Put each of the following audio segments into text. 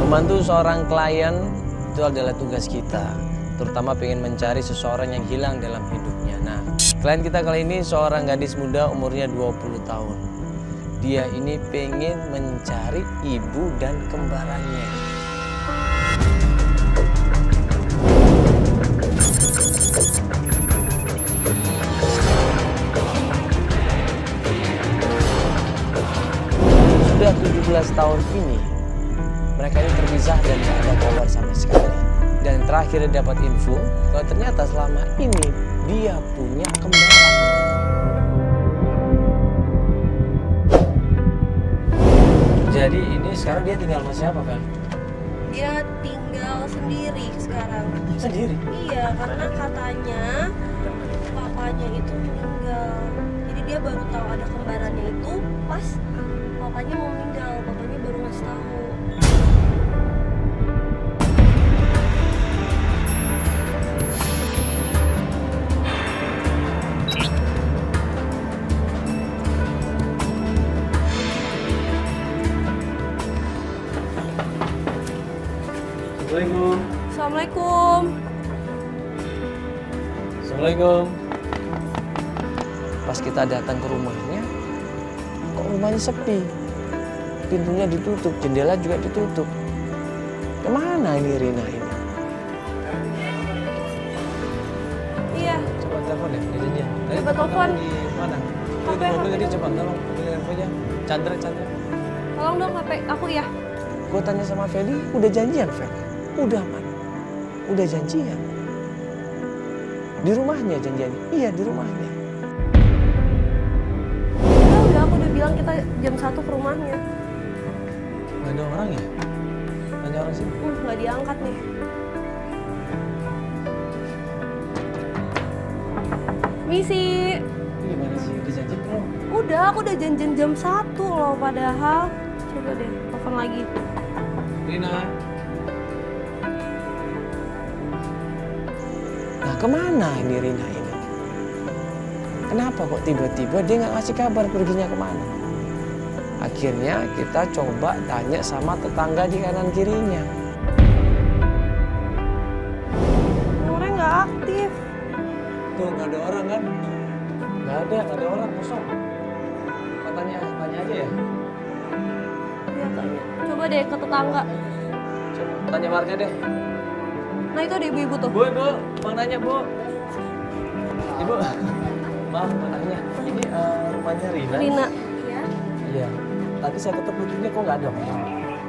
Membantu seorang klien itu adalah tugas kita, terutama pengen mencari seseorang yang hilang dalam hidupnya. Nah, klien kita kali ini seorang gadis muda umurnya 20 tahun. Dia ini pengen mencari ibu dan kembarannya. Sudah 17 tahun ini, mereka ini terpisah dan tidak ada kabar sama sekali. Dan terakhir dapat info, kalau ternyata selama ini dia punya kembaran. Jadi ini sekarang dia tinggal sama siapa, Fel? Dia tinggal sendiri sekarang. Sendiri? Iya, karena katanya papanya itu meninggal. Jadi dia baru tahu ada kembarannya itu pas papanya mau meninggal. Papanya baru ngasih tahu. Assalamualaikum. Assalamualaikum. Assalamualaikum. Pas kita datang ke rumahnya, kok rumahnya sepi? Pintunya ditutup, jendela juga ditutup. Kemana ini Rina ini? Iya. Coba telepon ya, dia janjian. Coba telepon. Di mana? Tuh di HP. mobil tadi, coba tolong ambil infonya. Chandra. Tolong dong HP aku ya. Gue tanya sama Feli, udah janjian Fel? Udah man, udah janjian. Di rumahnya janjiannya? Iya di rumahnya. Udah, aku udah bilang kita jam 1 ke rumahnya. Gak ada orang ya? Tanya orang sini. Nggak diangkat nih. Misi. Ini gimana sih? Udah janji belum? Udah, aku udah janjian jam 1 loh padahal. Coba deh, telepon lagi. Rina. Nah kemana ini Rina ini? Kenapa kok tiba-tiba dia nggak ngasih kabar perginya kemana? Akhirnya kita coba tanya sama tetangga di kanan kirinya. Nomornya nggak aktif. Tuh nggak ada orang kan? Nggak ada orang kosong. Tanya aja ya. Iya tanya. Coba deh ke tetangga. Coba tanya warga deh. Nah itu ada ibu-ibu tuh. Bu, mau nanya Bu. Ibu, maaf mau nanya. Ini rumahnya Rina. Rina. Iya. Tadi saya ketemu dia kok nggak ada.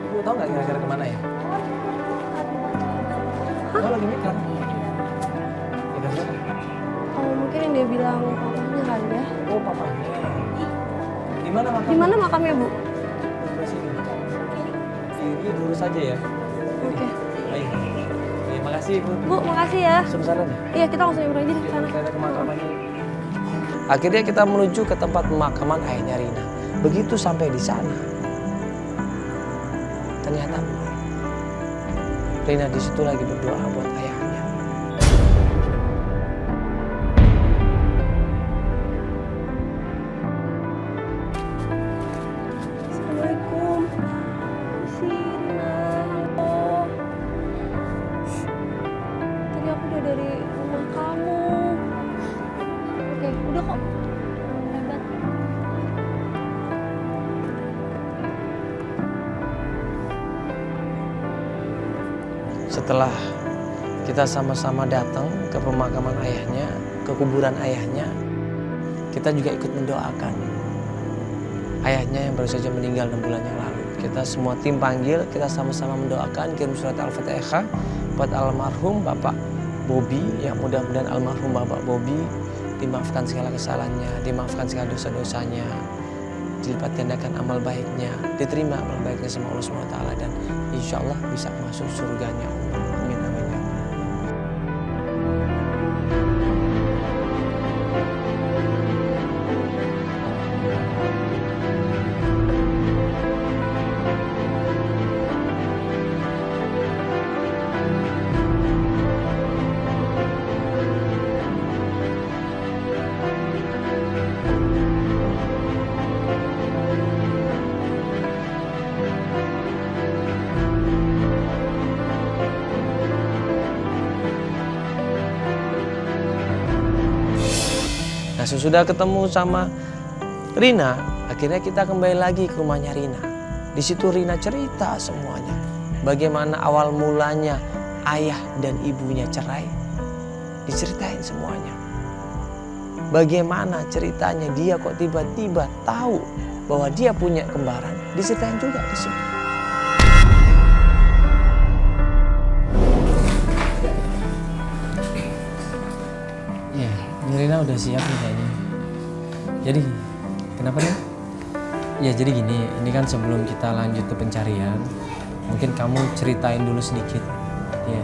Ibu tahu nggak kira-kira kemana ya? Hah? Oh lagi mikir. Mikir siapa? Oh mungkin yang dia bilang papanya kali ya. Oh papanya. Di mana makamnya? Di mana makamnya Bu? Sebelah sini. Ini lurus aja ya. Oke. Baik. Terima kasih Bu. Bu makasih ya. Langsung sana ya. Iya kita langsung nyamperin aja di sana. Kita ke pemakamannya. Akhirnya kita menuju ke tempat pemakaman ayahnya Rina. Begitu sampai di sana, ternyata Rina di situ lagi berdoa buat ayahnya. Assalamualaikum. Si Rina, halo. Tadi aku udah dari rumah kamu. Oke, udah kok. Hebat. Setelah kita sama-sama datang ke pemakaman ayahnya, ke kuburan ayahnya, kita juga ikut mendoakan ayahnya yang baru saja meninggal 6 bulan yang lalu. Kita semua tim panggil, kita sama-sama mendoakan, kirim surat Al-Fatihah buat almarhum Bapak Bobi, yang mudah-mudahan almarhum Bapak Bobi dimaafkan segala kesalahannya, dimaafkan segala dosa-dosanya, dilipat gandakan amal baiknya, diterima amal baiknya sama Allah SWT, dan insya Allah bisa masuk surganya Allah. Amin amin ya Allah. Nah sesudah ketemu sama Rina, akhirnya kita kembali lagi ke rumahnya Rina. Di situ Rina cerita semuanya. Bagaimana awal mulanya ayah dan ibunya cerai. Diceritain semuanya. Bagaimana ceritanya dia kok tiba-tiba tahu bahwa dia punya kembaran. Diceritain juga di situ. Ya, Rina udah siap nih kayaknya. Jadi, kenapa nih? Ya jadi gini, ini kan sebelum kita lanjut ke pencarian, mungkin kamu ceritain dulu sedikit, ya,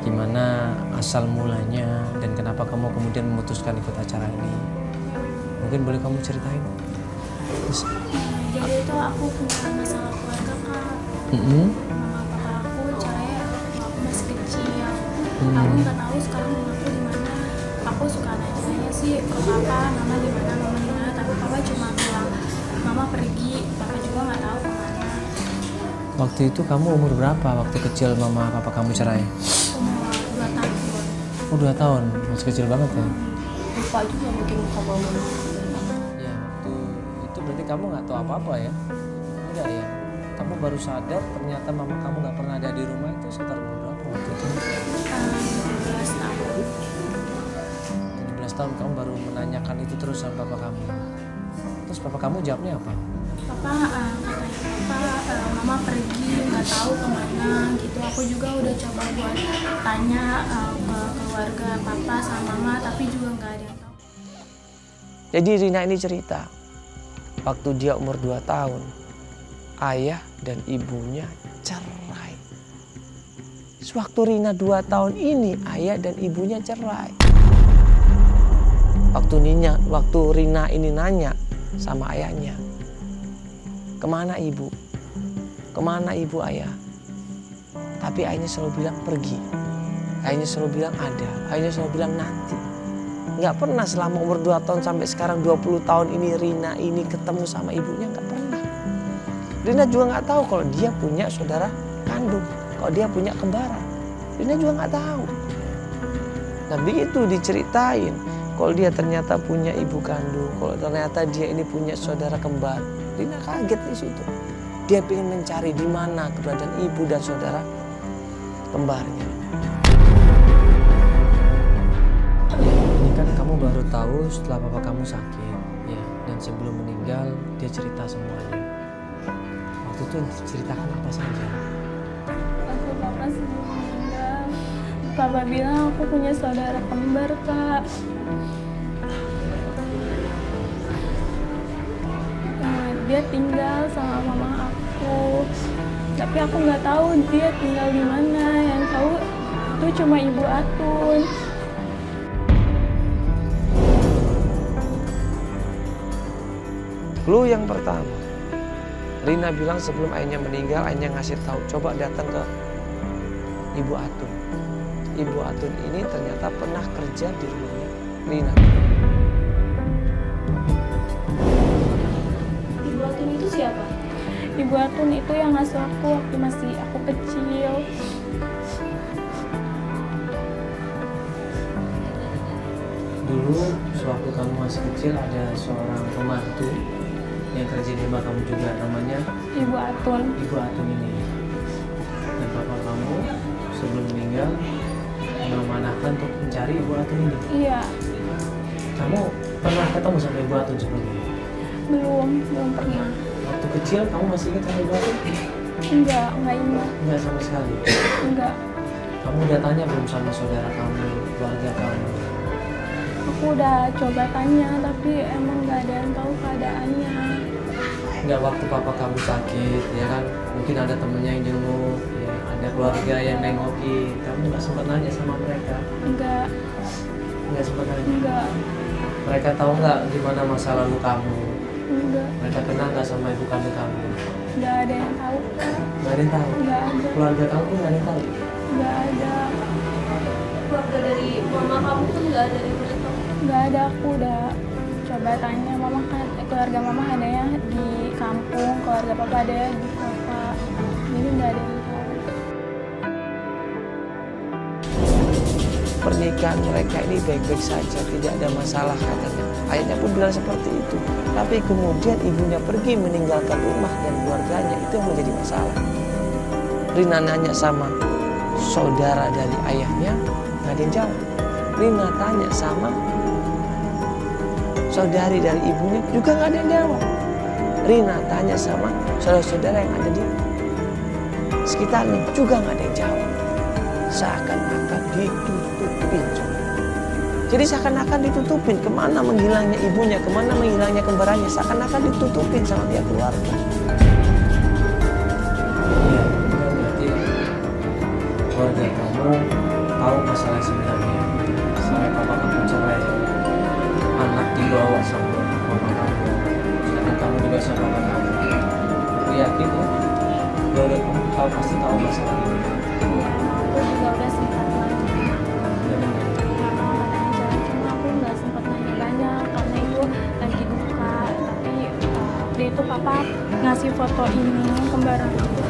gimana asal mulanya dan kenapa kamu kemudian memutuskan ikut acara ini. Mungkin boleh kamu ceritain. Terus. Jadi itu aku punya masalah keluarga Kak. Mama papa aku cerai waktu aku masih kecil. Aku nggak tahu sekarang mama aku di mana. Aku suka nanya sih ke papa, mama di mana, tapi papa cuma bilang mama pergi, papa juga nggak tahu kemana. Waktu itu kamu umur berapa waktu kecil mama papa kamu cerai? Umur 2 tahun. Oh 2 tahun, masih kecil banget ya? Lupa juga mungkin muka mama. Ya waktu itu berarti kamu nggak tahu apa-apa ya? Enggak ya? Kamu baru sadar ternyata mama kamu nggak pernah ada di rumah itu sekitar umur berapa waktu itu? 17 tahun. 17 tahun kamu baru menanyakan itu terus sama papa kamu. Terus papa kamu jawabnya apa? Papa katanya mama pergi nggak tahu kemana gitu. Aku juga udah coba buat tanya ke keluarga papa sama mama, tapi juga nggak ada yang tahu. Jadi Rina ini cerita, waktu dia umur 2 tahun, ayah dan ibunya cerai. Sewaktu Rina 2 tahun ini, ayah dan ibunya cerai. Waktu Rina ini nanya sama ayahnya, kemana ibu? Kemana ibu ayah? Tapi ayahnya selalu bilang pergi. Ayahnya selalu bilang ada. Ayahnya selalu bilang nanti. Nggak pernah selama umur 2 tahun sampai sekarang 20 tahun ini Rina ini ketemu sama ibunya, nggak pernah. Rina juga nggak tahu kalau dia punya saudara kandung, kalau dia punya kembaran. Rina juga nggak tahu. Nah begitu diceritain, kalau dia ternyata punya ibu kandung, kalau ternyata dia ini punya saudara kembar, Rina kaget di situ. Dia ingin mencari di mana keberadaan ibu dan saudara kembarnya. Ini kan kamu baru tahu setelah papa kamu sakit, ya, dan sebelum meninggal dia cerita semuanya. Waktu itu ceritakan apa saja? Waktu papa sebelum meninggal, papa bilang aku punya saudara kembar Kak. Dia tinggal sama mama aku, tapi aku nggak tahu dia tinggal di mana. Yang tahu itu cuma ibu Atun. Clue yang pertama, Rina bilang sebelum ayahnya meninggal, ayahnya ngasih tahu, coba datang ke ibu Atun. Ibu Atun ini ternyata pernah kerja di rumahnya Rina. Ibu Atun itu siapa? Ibu Atun itu yang ngasuh aku waktu masih aku kecil. Dulu sewaktu kamu masih kecil ada seorang pembantu yang kerja di rumah kamu juga, namanya Ibu Atun. Ibu Atun ini. Dan papa kamu sebelum meninggal mengamanahkan untuk mencari Ibu Atun ini. Iya, Kamu pernah ketemu sama Ibu Atun sebelumnya? belum pernah. Waktu kecil kamu masih ingat sama Ibu Atun? Enggak ingat. Enggak sama sekali. Enggak. Kamu udah tanya belum sama saudara kamu, keluarga kamu? Aku udah coba tanya, tapi emang nggak ada yang tahu keadaannya. Enggak, waktu papa kamu sakit, ya kan? Mungkin ada temennya yang jenguk, ya, ada keluarga yang nengokin. Kamu nggak sempat nanya sama mereka? Enggak. Nggak sempat nanya? Enggak. Mereka tahu nggak gimana masa lalu kamu? Enggak. Mereka kenal nggak sama ibu kandung kamu? Nggak ada yang tahu. Nggak ada yang tahu? Nggak ada. Keluarga kamu pun nggak ada yang tahu? Nggak ada. Keluarga dari mama kamu kan nggak ada yang tahu. Nggak ada. Aku udah coba tanya. Mama kan keluarga mama ada yang di kampung, keluarga papa ada di kota. Jadi nggak ada yang tahu. pernikahan mereka ini baik-baik saja, tidak ada masalah katanya. Ayahnya pun bilang seperti itu. Tapi kemudian ibunya pergi meninggalkan rumah dan keluarganya, itu yang menjadi masalah. Rina nanya sama saudara dari ayahnya, nggak ada yang jawab. Rina tanya sama saudari dari ibunya, juga nggak ada yang jawab. Rina tanya sama saudara-saudara yang ada di sekitarnya, juga nggak ada yang jawab. Seakan-akan ditutupin. Jadi seakan-akan ditutupin, kemana menghilangnya ibunya, kemana menghilangnya kembarannya, seakan-akan ditutupin sama pihak keluarga. Iya, berarti keluarga kamu tahu masalah sebenarnya. Sampai papa kamu cerai, anak dibawa sama mama kamu, sedangkan kamu juga sama mama kamu. Aku yakin ya, keluarga kamu tahu, pasti tahu masalah ini. Aku juga udah sempat nanya aja, cuma aku nggak sempat nanya banyak karena itu lagi duka. Tapi dia itu papa ngasih foto ini kembaran aku.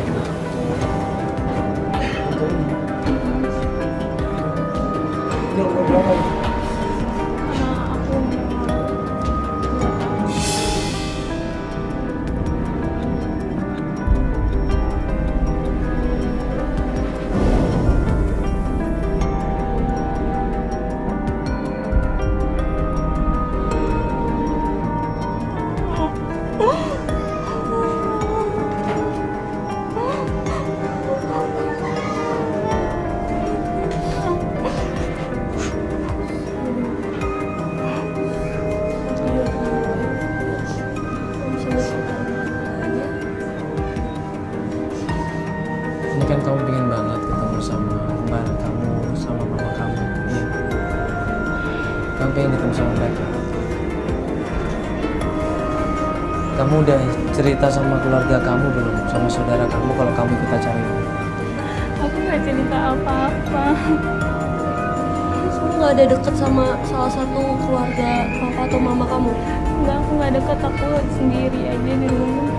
Itu umur berapa? Karena aku Ini kan kamu pengen banget ketemu sama kembaran kamu, sama mama kamu. Iya. Kamu pengen ketemu sama mereka. Kamu udah cerita sama keluarga kamu belum? Sama saudara kamu kalau kamu kita cari? aku nggak cerita apa-apa. Terus kamu nggak ada deket sama salah satu keluarga papa atau mama kamu? Enggak, aku nggak deket, aku sendiri aja di rumah.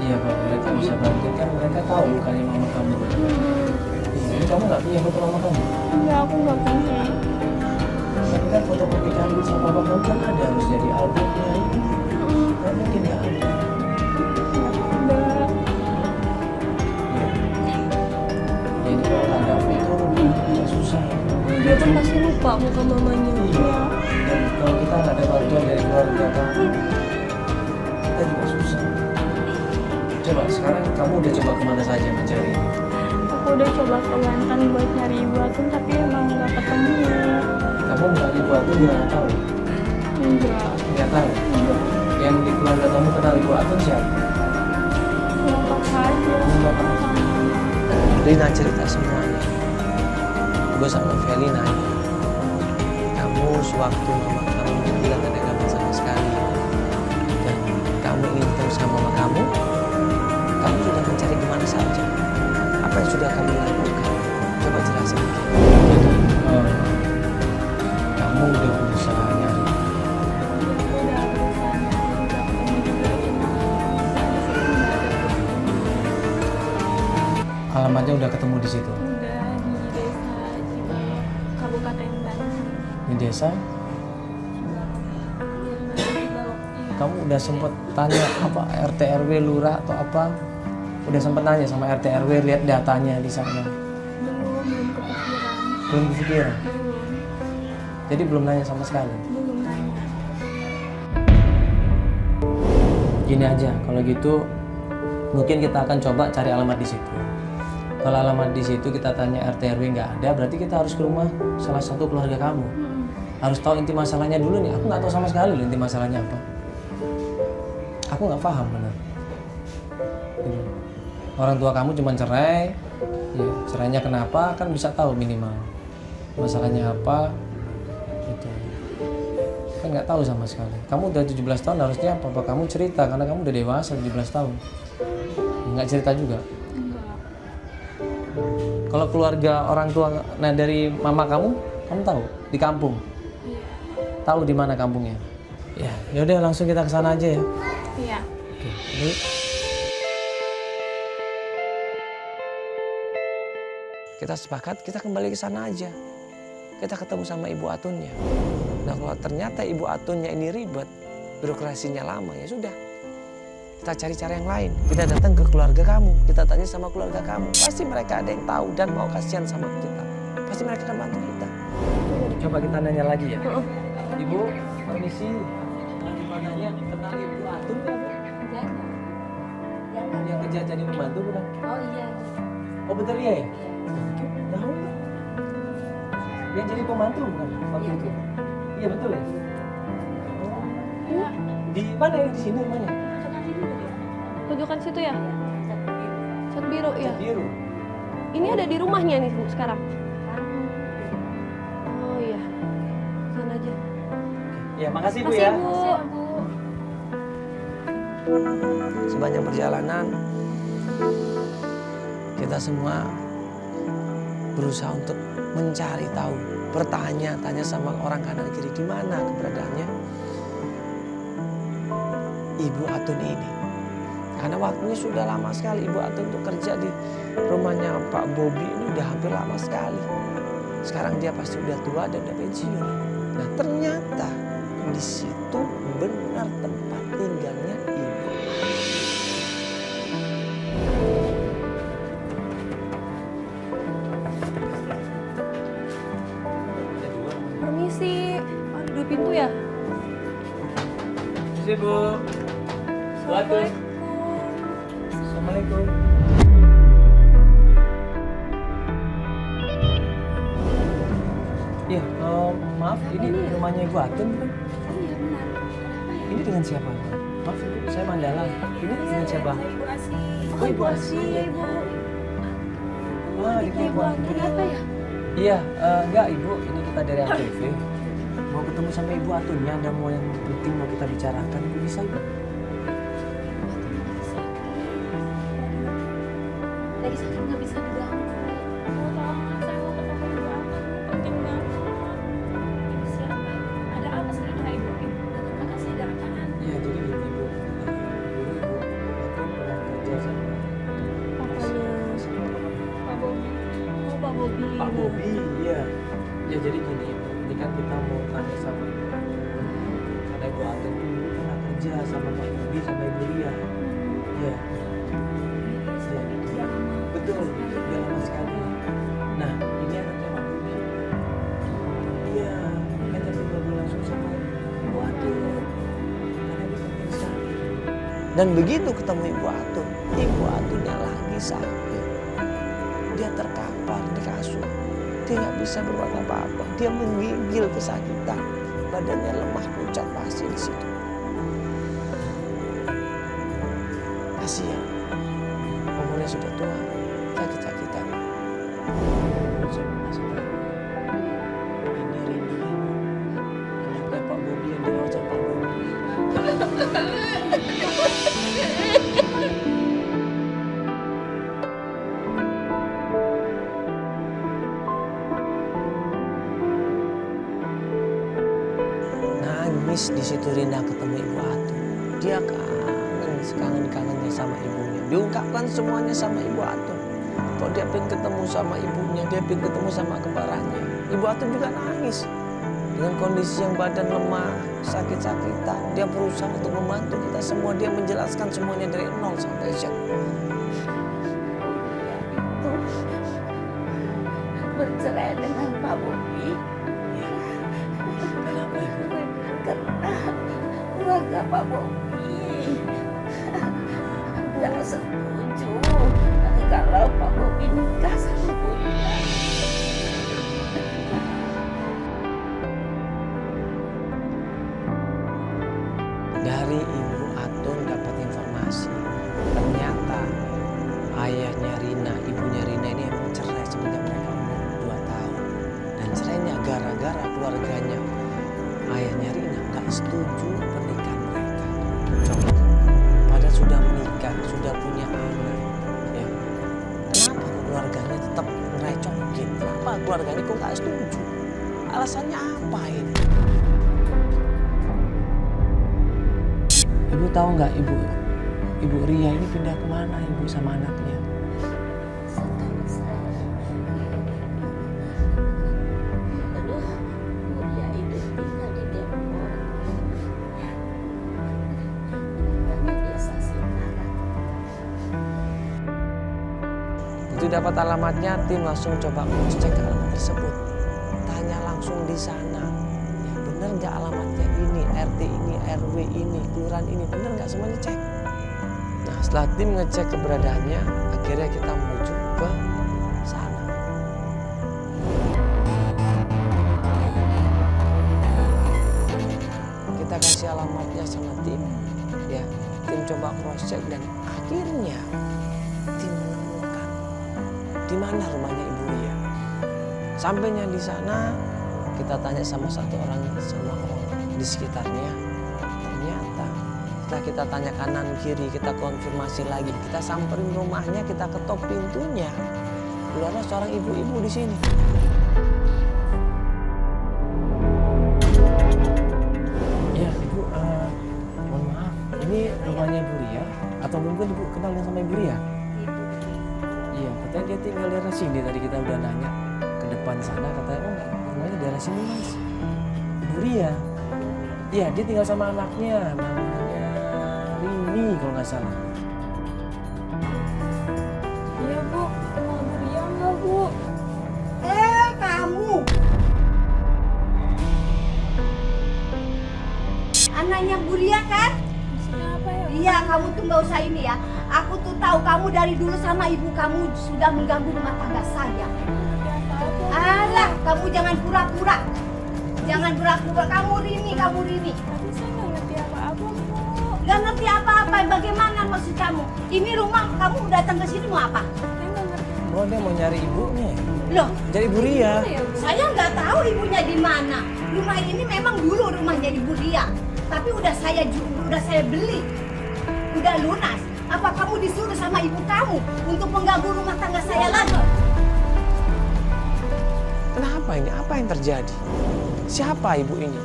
Iya, kalau mereka bisa bantu kan mereka tahu lukanya mama kamu. Iya, kamu nggak punya foto mama kamu? Enggak, aku nggak punya. Tapi kan foto pernikahan sama papa kamu kan ada, harus jadi albumnya. Kan mungkin nggak ada. Enggak. Ya ini kalau nggak ada foto bisa susah. Dia kan pasti lupa muka mamanya. Iya. Dan kalau kita nggak ada bantuan dari keluarga kamu, kita juga susah. Coba sekarang kamu udah coba kemana saja mencari? Aku udah coba ke Banten buat nyari ibu Atun, tapi emang nggak ketemu. Kamu nggak ibu Atun juga nggak tahu? Enggak. Nggak tahu. Enggak. Yang di keluarga kamu kenal ibu Atun siapa? Cuma papa aja. Cuma papa. Sama Rina cerita semuanya. Gue sama Feli nanya, kamu sewaktu mama kamu bilang ada kamu sama sekali, dan kamu ingin ketemu sama mama kamu sudah mencari kemana saja? Apa yang sudah kamu lakukan? Coba jelasin. Jadi, kamu udah berusaha nyari. aku udah berusaha nyari, udah ketemu juga, cuma di situ nggak ada buktinya. Alamatnya udah ketemu di situ. Udah di desa Cibalok, Kabupaten Banten. Di desa, Cibalok. kamu udah sempet tanya apa RT RW lurah atau apa? Udah sempet nanya sama RT RW, lihat datanya di sana. Belum kepikiran. Belum kepikiran. Belum Jadi belum nanya sama sekali. nanya. Gini aja, kalau gitu mungkin kita akan coba cari alamat di situ. Kalau alamat di situ kita tanya RT RW nggak ada, berarti kita harus ke rumah salah satu keluarga kamu. Harus tahu inti masalahnya dulu nih. Aku nggak tahu sama sekali loh inti masalahnya apa. Aku nggak paham benar. Gitu. Orang tua kamu cuma cerai, ya cerainya kenapa kan bisa tahu minimal masalahnya apa. Gitu. Kan nggak tahu sama sekali. Kamu udah 17 tahun harusnya papa kamu cerita karena kamu udah dewasa 17 tahun. Nggak cerita juga. Enggak. Kalau keluarga orang tua, nah dari mama kamu tahu di kampung? Iya. Tahu di mana kampungnya? Ya, yaudah langsung kita ke sana aja ya. Iya. Oke, jadi Kita sepakat kita kembali ke sana aja. Kita ketemu sama Ibu Atunnya. Nah kalau ternyata Ibu Atunnya ini ribet, birokrasinya lama, ya sudah. Kita cari cara yang lain. Kita datang ke keluarga kamu. Kita tanya sama keluarga kamu. Pasti mereka ada yang tahu dan mau kasihan sama kita. Pasti mereka akan bantu kita. Coba kita nanya lagi ya. Ibu, permisi. Mau nanya, kenal Ibu Atun nggak, Bu? Yang kerja jadi pembantu bukan? Oh iya. Oh betul iya ya? Tahu nggak? Yang jadi pembantu bukan waktu itu? Iya betul ya? Oh. Di mana ya? Di sini rumahnya? Tunjukkan situ ya. Cat biru ya. Cat biru. Ini ada di rumahnya nih Bu sekarang. Oh iya. Sana aja. Ya makasih Bu Makasih ya. Bu. Sepanjang perjalanan kita semua berusaha untuk mencari tahu, bertanya-tanya sama orang kanan kiri di mana keberadaannya Ibu Atun ini. Karena waktunya sudah lama sekali Ibu Atun untuk kerja di rumahnya Pak Bobi ini udah hampir lama sekali. Sekarang dia pasti udah tua dan udah pensiun. Nah ternyata di situ benar tempat tinggalnya Ibu. Permisi. Ada dua pintu ya? Permisi Bu. Assalamualaikum. Iya, maaf ini rumahnya Ibu Atun kan? Iya benar. Kenapa ya? Ini dengan siapa? Maaf Ibu, saya Mandala. Ini dengan siapa? Ibu Asi. Oh Ibu Asi. Ibu. Wah, Ibu Atun apa ya? Iya, enggak Ibu, ini kita dari ATV. Mau ketemu sama Ibu Atunnya, ada mau yang penting mau kita bicarakan. Ibu bisa nggak? Lagi sakit nggak bisa diganggu. Mau tolong saya mau ketemu Ibu Atun, penting banget. Ibu siapa? Ada apa sebenarnya Ibu? Datang ke kasih ada apaan? Iya, jadi gini Ibu. Dulu Ibu Atun pernah kerja sama Papanya Pak Bobi. Oh Pak Bobi. Pak Bobi, iya. Ya jadi gini Ibu, ini kan kita mau tanya sama Ibu Atun. Karena Ibu Atun dulu pernah kerja sama Pak Bobi sama Ibu Ria. Iya. Iya. Betul, udah lama sekali. Nah, ini anaknya Pak Bobi. Iya, makanya dia ngobrol langsung sama Ibu Atun. Karena dia penting sekali. Dan begitu ketemu Ibu Atun, Ibu Atunnya lagi sakit. Dia terkapar di kasur. Dia nggak bisa berbuat apa-apa. Dia menggigil kesakitan. Badannya lemah pucat pasti di situ. Kasihan. Umurnya sudah tua, sakit-sakitan. Saya masih tahu. Ini Rini, anaknya Pak Bobi yang dirawat sama Pak Bobi. Nangis di situ Rina ketemu Ibu Atun. Dia kangen-kangennya sama ibunya. Diungkapkan semuanya sama Ibu Atun. Kalau dia pengen ketemu sama ibunya, dia pengen ketemu sama kembarannya. Ibu Atun juga nangis. Dengan kondisi yang badan lemah, sakit-sakitan. Dia berusaha untuk membantu kita semua. Dia menjelaskan semuanya dari nol sampai Z. Bercerai dengan Pak Bobi Kenapa Ibu? karena keluarga Pak Bobi nggak setuju kalau Pak Bobi nikah sama Bunda. Dari Ibu Atun dapat informasi. Ternyata ayahnya Rina, ibunya Rina ini emang cerai semenjak mereka umur 2 tahun. Dan cerainya gara-gara keluarganya ayahnya Rina nggak setuju pernikahan mereka. Coba, padahal sudah menikah, sudah punya anak. Ya. Kenapa keluarganya tetap ngerecokin? Kenapa keluarganya kok nggak setuju? Alasannya apa ini? Ibu tahu nggak Ibu Ria ini pindah kemana Ibu sama anaknya? Setahu saya dapat alamatnya, tim langsung coba cross check alamat tersebut. Tanya langsung di sana. Ya, bener nggak alamatnya ini, RT ini, RW ini, kelurahan ini, bener nggak, semuanya cek. Nah, setelah tim ngecek keberadaannya, akhirnya kita menuju ke sana. Kita kasih alamatnya sama tim, ya. Tim coba cross check dan akhirnya tim menemukan di mana rumahnya Ibu Ria. Sampainya di sana, kita tanya sama satu orang di sekitarnya. Ternyata setelah kita tanya kanan kiri, kita konfirmasi lagi, kita samperin rumahnya, kita ketok pintunya. Keluarlah seorang ibu-ibu di sini. Ya, Ibu, mohon maaf, ini rumahnya Ibu Ria atau mungkin Ibu kenal dengan sama Ibu Ria? Iya, katanya dia tinggal di daerah sini. Tadi kita udah nanya ke depan sana, katanya oh enggak, rumahnya daerah sini Mas. Ibu Ria. Iya, dia tinggal sama anaknya, namanya Rini kalau nggak salah. Iya Bu, kenal Bu Ria nggak Bu? Kamu anaknya Bu Ria kan? Maksudnya apa ya? Iya, kamu tuh nggak usah ini ya. Aku tuh tahu kamu dari dulu sama ibu kamu sudah mengganggu rumah tangga saya. Ya apa-apa. Alah, kamu jangan pura-pura. Jangan pura-pura. Kamu Rini. Tapi saya nggak ngerti apa-apa Bu. Gak ngerti apa-apa. Bagaimana maksud kamu? Ini rumah kamu datang ke sini mau apa? Saya nggak ngerti. Oh, dia mau nyari ibunya. Loh, Jadi Ibu Ria. Mana ya Bu? saya nggak tahu ibunya di mana. Rumah ini memang dulu rumahnya Ibu Ria. Tapi udah saya beli. Udah lunas. Apa kamu disuruh sama ibu kamu untuk mengganggu rumah tangga saya lagi? Kenapa ini? Apa yang terjadi? Siapa ibu ini?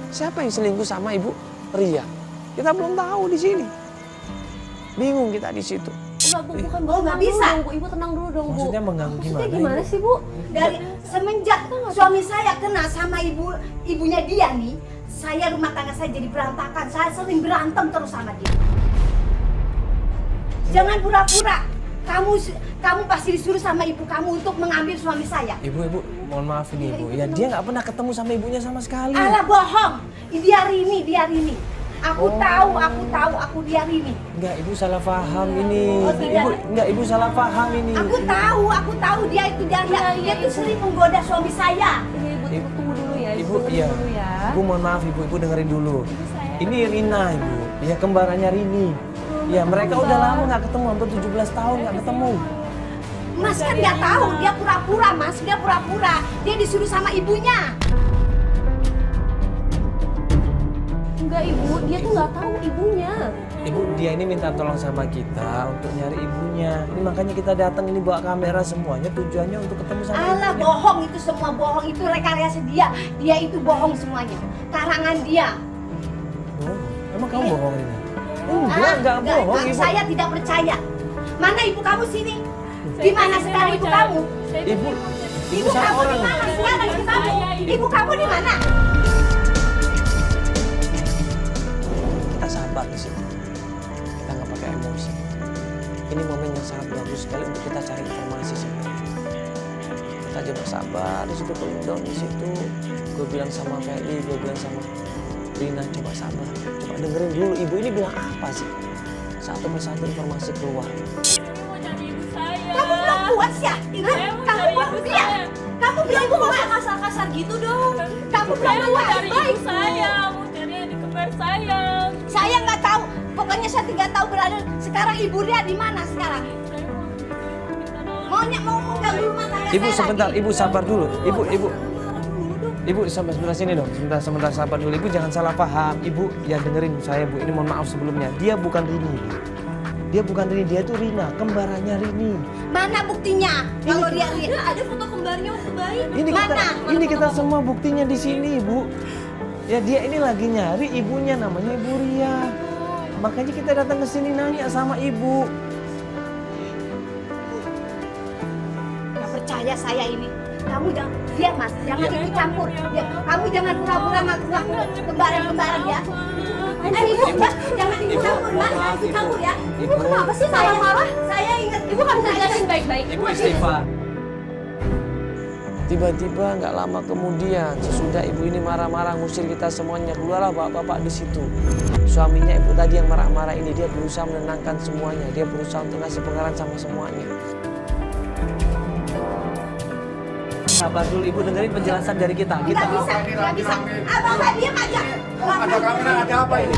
Siapa yang selingkuh sama Ibu Ria? Kita belum tahu di sini. Bingung kita di situ. Enggak Bu, bukan Bu. Oh, nggak Tenang bisa. dulu dong, Bu. Ibu tenang dulu dong Bu. Maksudnya mengganggu Maksudnya gimana? gimana Ibu? sih Bu? Dari semenjak suami saya kena sama ibunya dia nih, saya rumah tangga saya jadi berantakan. Saya sering berantem terus sama dia. Jangan pura-pura. Kamu pasti disuruh sama ibu kamu untuk mengambil suami saya. Ibu, mohon maaf ini Ibu. Ya dia nggak pernah ketemu sama ibunya sama sekali. Alah bohong. Dia Rini. Aku tahu dia Rini. Enggak, Ibu salah paham ini. Oh, tidak. Ibu salah paham ini. Aku tahu dia itu dia tuh sering menggoda suami saya. Ini Ibu tunggu dulu ya. Ibu, tunggu iya. dulu ya. Ibu mohon maaf Ibu dengerin dulu. Saya Ini Rina Ibu. Ya kembarannya Rini. Ya mereka udah lama nggak ketemu, hampir 17 tahun nggak ketemu. Mas kan nggak tahu, dia pura-pura Mas, dia pura-pura. Dia disuruh sama ibunya. Enggak Ibu, dia tuh nggak tahu ibunya. Ibu, dia ini minta tolong sama kita untuk nyari ibunya. Ini makanya kita datang ini bawa kamera semuanya, tujuannya untuk ketemu sama Alah ibunya. bohong, itu semua bohong, itu rekayasa dia. Dia itu bohong semuanya. Karangan dia. Oh, emang kamu bohong ini? Ah, Enggak bohong Ibu. Saya tidak percaya. Mana ibu kamu sini? Saya Di mana tadi sekarang mau ibu cari- kamu? saya tadi Ibu, mau cari- Ibu sama kamu di orang. mana sekarang ibu kamu? Ibu kamu di mana? Kita sabar di sini. Kita nggak pakai emosi. Ini momen yang sangat bagus sekali untuk kita cari informasi sebenarnya. Kita aja bersabar di situ, cooling down di situ. Gue bilang sama Feli, gue bilang sama Rina, coba sabar, coba dengerin dulu ibu ini bilang apa sih. Satu persatu informasi keluar. Saya mau cari ibu saya. Kamu belum puas ya? Saya mau Kamu cari belum ibu dia. saya. Kamu belum puas. Kasar-kasar gitu dong. Kamu belum Saya mau puas. cari Baik. ibu saya. Mau cari adik kembar saya. Saya nggak tahu. Pokoknya saya tidak tahu berada. Sekarang ibu dia di mana sekarang? Saya mau minta tolong. Mau mengganggu rumah tangga Ibu saya sebentar, lagi. ibu sabar dulu. Ibu sebentar sini dong. Sebentar sabar dulu. Ibu jangan salah paham. Ibu ya dengerin saya Bu. Ini mohon maaf sebelumnya. Dia bukan Rini. Dia bukan Rini, dia tuh Rina, kembarannya Rini. Mana buktinya? Kalau dia Ada foto kembarnya waktu bayi. Ini kita semua buktinya di sini, Ibu. Ya dia ini lagi nyari ibunya, namanya Ibu Ria. Makanya kita datang ke sini nanya sama ibu. Gak percaya saya ini. Kamu jangan, diam Mas, jangan Iya. ikut campur. Kamu jangan pura-pura ngaku-ngaku kembaran-kembaran ya. Ibu, Mas, jangan ikut campur, Mas, jangan ikut campur ya. Ibu. Kenapa sih marah-marah? Saya ingat Ibu kan bisa jelasin baik-baik. Ibu istighfar. Tiba-tiba nggak lama kemudian sesudah ibu ini marah-marah ngusir kita semuanya, keluarlah bapak-bapak di situ. Suaminya ibu tadi yang marah-marah ini, dia berusaha menenangkan semuanya, dia berusaha untuk ngasih pengarahan sama semuanya. Sabar dulu ibu, dengerin penjelasan dari kita. Nggak bisa, nggak bisa. Abang nggak diam aja. Ada kamera, ada apa ini?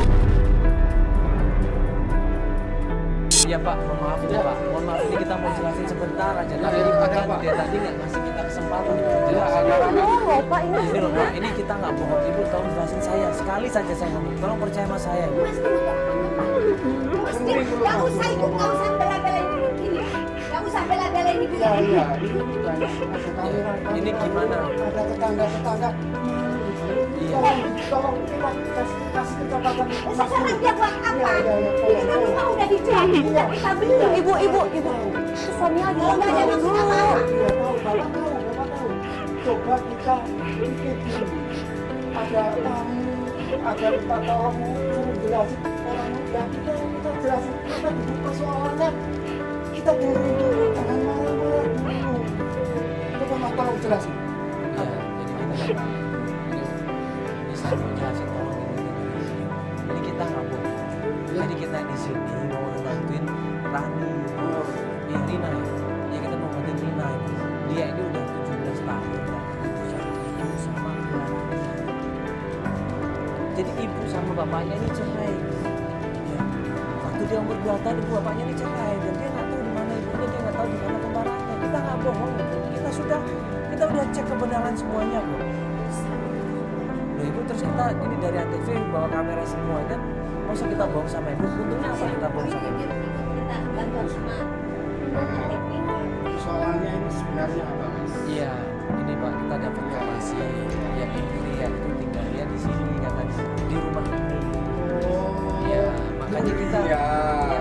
Iya Pak, mohon maaf ya Pak. Mohon maaf ini kita mau jelasin sebentar aja. Tapi ada kan apa? dia tadi nggak ngasih kita kesempatan untuk Ya, jelasin. ada apa? Oh, Pak, ini Ini loh, Pak, ini kita nggak bohong. Ibu tolong jelasin saya. Sekali saja saya ngomong. Tolong percaya sama saya. Ibu. Mas, nggak usah ikut, nggak usah bela-belain ini. Nggak usah bela-belain ini. Iya, iya. Ini banyak ada kamera. Ini gimana? Ada tetangga-tetangga. Iya. Tolong kita kasih kecepatan. Sekarang dia buat apa? Iya, Ini kan rumah udah dijual, udah kita beli. Ibu. Suaminya lagi Nggak ada maksud apa-apa. Iya, tahu, Bapak tahu. Coba kita pikir dulu. Ada tamu, ada kita tolong suruh jelasin orang muda. Kita jelasin apa dulu persoalannya. Kita dengerin dulu, jangan marah-marah dulu. Coba Mas tolong jelasin. Iya, jadi kita ini saya mau jelasin tolong ini kita nggak bohong. Jadi kita di sini mau ngebantuin Rani, Rina. Ya kita mau bantuin Rina. Dia ini udah 17 tahun sama Rani. Jadi ibu sama bapaknya ini cerai. Ya. Waktu dia umur 2 tahun ibu bapaknya ini cerai dan dia nggak tahu di mana ibunya, dia nggak tahu di mana kembarannya. Kita nggak bohong, ibu. Kita udah cek kebenaran semuanya kok. Loh ibu, terus kita ini dari ATV bawa kamera semua kan, masa kita bohong sama ibu? Untungnya apa kita bohong sama ibu? Kita bantuan sama Soalnya ini sebenarnya apa, Mas? Iya, ini Pak, kita dapat informasi yang ibu Ria itu tinggalnya di sini, kata di rumah ini. Oh. Iya, makanya kita, Iya.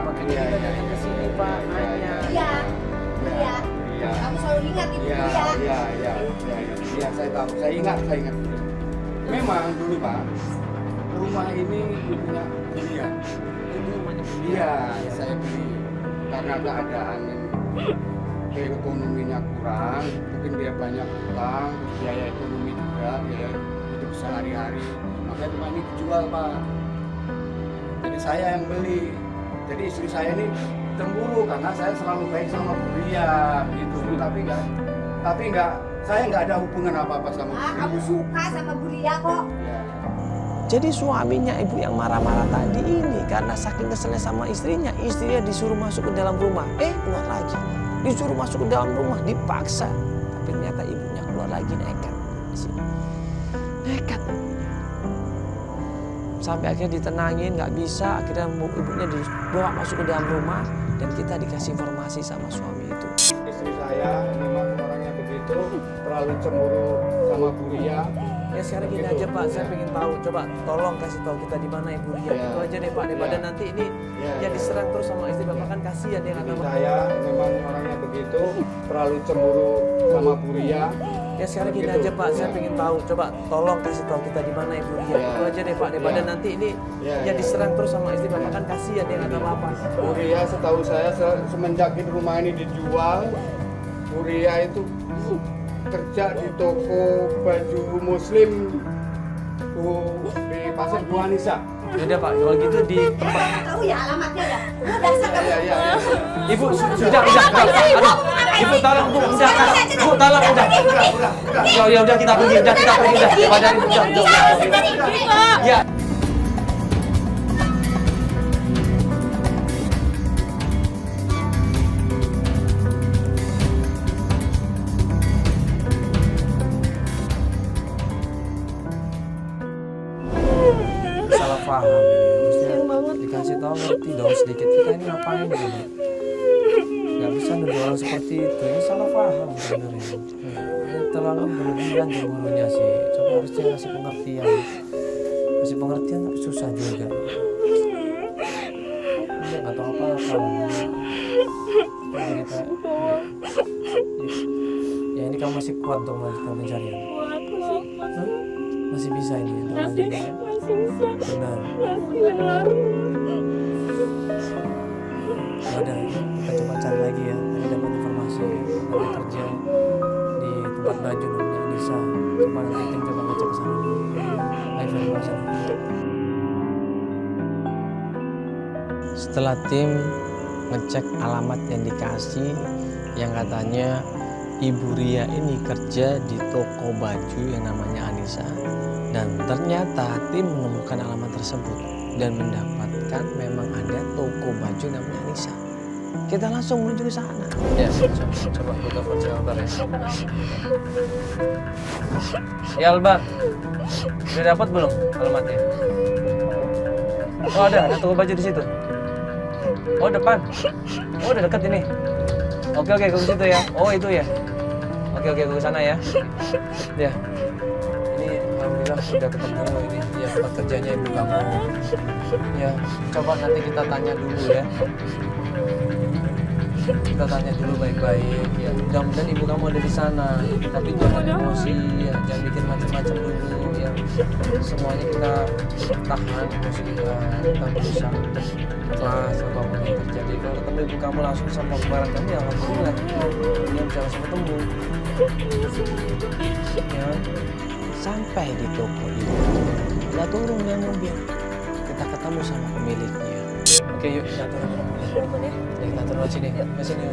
makanya kita datang ke sini Pak, nanya. Iya. Kamu selalu ingat ibu Iya, ya. iya, saya tahu. Saya ingat. Memang dulu Pak, rumah ini punya dia. Ibu rumahnya Bu Iya, saya beli karena keadaan ekonominya kurang, mungkin dia banyak utang, terus biaya ekonomi juga, biaya hidup sehari-hari. Makanya rumah ini dijual Pak. Jadi saya yang beli. Jadi istri saya ini cemburu karena saya selalu baik sama Bu Ria gitu. Tapi saya nggak ada hubungan apa-apa sama Bu Ah, Ria. kamu suka sama Bu Ria kok. Ya. Jadi suaminya ibu yang marah-marah tadi ini karena saking keselnya sama istrinya disuruh masuk ke dalam rumah. Keluar lagi. Disuruh masuk ke dalam rumah, dipaksa. Tapi ternyata ibunya keluar lagi nekat. Di sini. Nekat. Sampai akhirnya ditenangin, nggak bisa. Akhirnya ibunya dibawa masuk ke dalam rumah dan kita dikasih informasi sama suami itu. Istri saya memang orangnya begitu, terlalu cemburu sama Bu Ria. Ya sekarang gini aja Pak, saya pengen tahu. Coba tolong kasih tahu kita di mana Ibu Ria. Ya. Itu aja deh Pak, daripada Ya. nanti ini Ya, ya ya. diserang terus sama istri Bapak kan kasihan dia nggak Istri tahu. saya memang orangnya begitu, terlalu cemburu sama Bu Ria. Ya sekarang gini Begitu. aja Pak, saya Ya. pengen tahu. Coba tolong kasih tahu kita di mana Ibu Ria. Ya. Itu aja deh Pak, daripada Ya. nanti ini Ya, ya ya. diserang terus sama istri Bapak kan kasihan dia nggak tahu apa. Bu Ria setahu saya semenjak rumah ini dijual, Bu Ria itu kerja di toko baju muslim di Pasar Bu Anissa. Ya udah Pak, kalau gitu di tempat Tahu ya alamatnya ya. Lu dasar kamu. Iya. Ibu sudah. Aduh, Ibu tolong Bu, udah. Bu tolong udah. Ya udah kita pergi udah. Daripada ini udah. Ya. Salah paham ini. Harusnya dikasih tahu ngerti dong sedikit. Kita ini ngapain ini? Gak bisa nuduh orang seperti itu. Ini salah paham sebenarnya. Ini terlalu berlebihan cemburunya sih. Coba harusnya kasih pengertian. Kasih pengertian tapi susah juga. Dia nggak tahu apa-apa. Jadi kita, ya ini kamu masih kuat untuk melanjutkan pencarian. Hah? Masih bisa ini untuk lanjutkan ya? Benar. Ya udah, kita kita coba cari lagi ya. Tadi dapat informasi ada kerja di tempat baju namanya Anissa. Coba nanti tim coba ngecek ke sana dulu. Live informasi dulu. Setelah tim ngecek alamat yang dikasih, yang katanya Ibu Ria ini kerja di toko baju yang namanya Anissa, dan ternyata tim menemukan alamat tersebut dan mendapatkan memang ada toko baju namanya Anissa. Kita langsung menuju ke sana. Ya, coba gue telepon si Albar ya. Ya Albar, udah dapat belum alamatnya? Oh ada toko baju di situ. Oh depan. Oh udah dekat ini. Oke ke situ ya. Oh itu ya. Oke ke sana ya. Ya. Ini alhamdulillah sudah ketemu ini ya tempat kerjanya ibu kamu. Ya, coba nanti kita tanya dulu ya. Kita tanya dulu baik-baik ya. Mudah-mudahan ibu kamu ada di sana. Tapi jangan emosi ya, jangan bikin macam-macam dulu ya. Semuanya kita tahan emosi kita berusaha untuk ikhlas apapun yang terjadi. Kalau ketemu ibu kamu langsung sama kembaran kamu ya alhamdulillah dia bisa langsung ketemu ya. Sampai di toko itu kita turun dari mobil, kita ketemu sama pemiliknya. Oke yuk kita turun dari mobil ya, kita turun sini ke sini.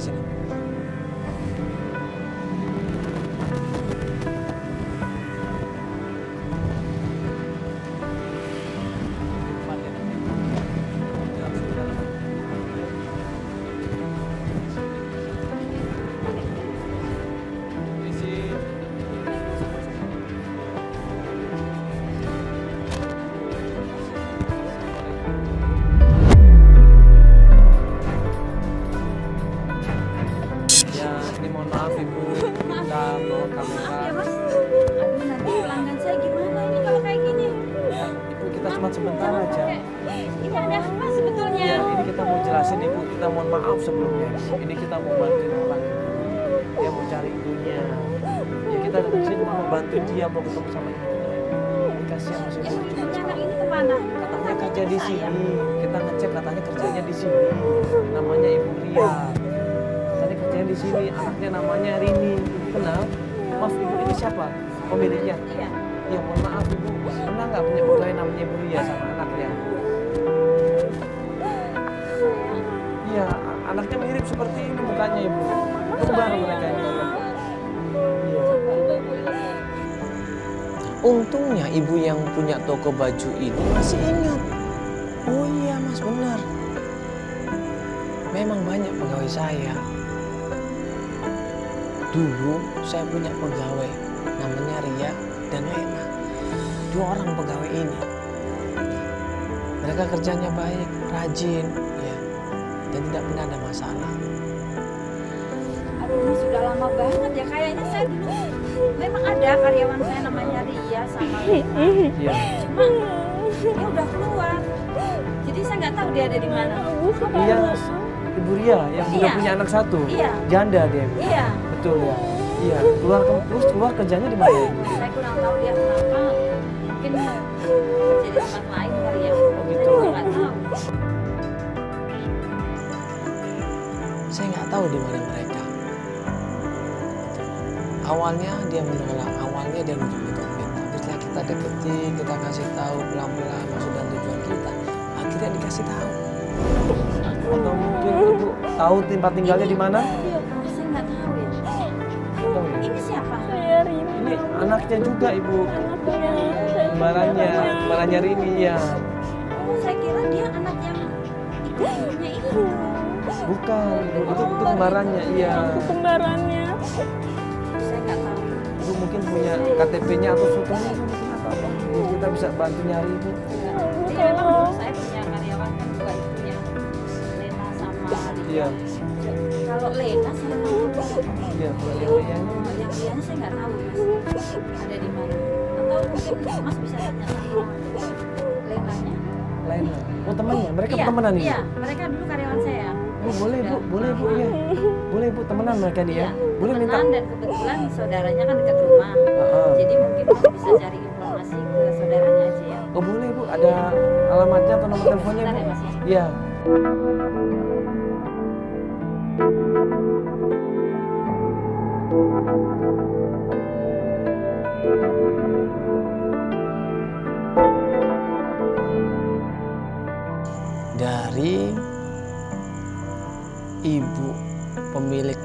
Sebentar aja. Ini ada apa sebetulnya? Ya, ini kita mau jelasin ibu, kita mohon maaf sebelumnya. Ini kita mau bantuin orang dia mau cari ibunya. Ya kita datang sini cuma mau bantu dia, mau ketemu sama ibunya. Kasihan masih Ibunya cuma anak ini kemana? katanya kerja di sini. Kita ngecek katanya kerjanya di sini. Namanya Ibu Ria. Katanya kerjanya di sini. Anaknya namanya Rini. Ibu kenal? Maaf ibu ini siapa? Pemiliknya? Iya. Ya mohon maaf ibu, pernah nggak punya pegawai namanya Ibu Ria sama anaknya? Iya, anaknya mirip seperti ini mukanya ibu. Kembar mereka ini. Iya. Untungnya ibu yang punya toko baju ini masih ingat. Oh iya mas benar. Memang banyak pegawai saya. Dulu saya punya pegawai namanya Ria dan Lena. 2 orang pegawai ini. Mereka kerjanya baik, rajin, ya, dan tidak pernah ada masalah. Aduh, ini sudah lama banget ya. Kayaknya saya dulu memang ada karyawan saya namanya Ria sama Lena. Iya. Cuma dia udah keluar. Jadi saya nggak tahu dia ada di mana. Iya, Ibu Ria yang sudah Iya. punya anak 1. Iya. Janda dia. Bu. Iya. Betul ya. Iya. Keluar kerjanya di mana ya? Ibu? Saya kurang tahu dia kenapa. Mungkin kerja di tempat lain kali ya. gitu. Saya juga nggak tahu. Saya nggak tahu di mana mereka. Awalnya dia menolak, awalnya dia nunjuk-nunjukin. Tapi setelah kita deketin, kita kasih tahu pelan-pelan maksud dan tujuan kita, akhirnya dikasih tahu. Atau mungkin ibu tahu tempat tinggalnya di mana? Iya, saya nggak tahu ya. Tahu ya? Ini siapa? Saya Rini. Ini anaknya juga ibu, Anaknya. kembarannya Rini ya. Oh, saya kira dia anak yang ibunya itu. Bukan, ibu itu kembarannya, iya. Aku kembarannya. Saya nggak tahu. Ibu mungkin punya KTP-nya atau fotonya mungkin apa? Kita bisa bantu nyari ibu. Iya, memang dulu saya punya karyawan kan juga ibunya Lena sama Ria. Iya, Kalau Lena saya tahu. iya. Kalau yang lainnya, Yang Rianya saya nggak tahu mas ada di mana. Atau mungkin mas bisa tanya sama Lenanya. lainnya. Oh temannya, mereka Iya, temenan ini. Iya, mereka dulu karyawan saya. Bu boleh bu, boleh bu ya. Boleh bu temenan mereka nih ya. Iya, Boleh minta. temenan dan kebetulan saudaranya kan dekat rumah. Heeh. Jadi mungkin mas bisa cari informasi ke saudaranya aja ya. Oh boleh bu, ada alamatnya atau nomor teleponnya Bentar bu? ya mas ya. Iya.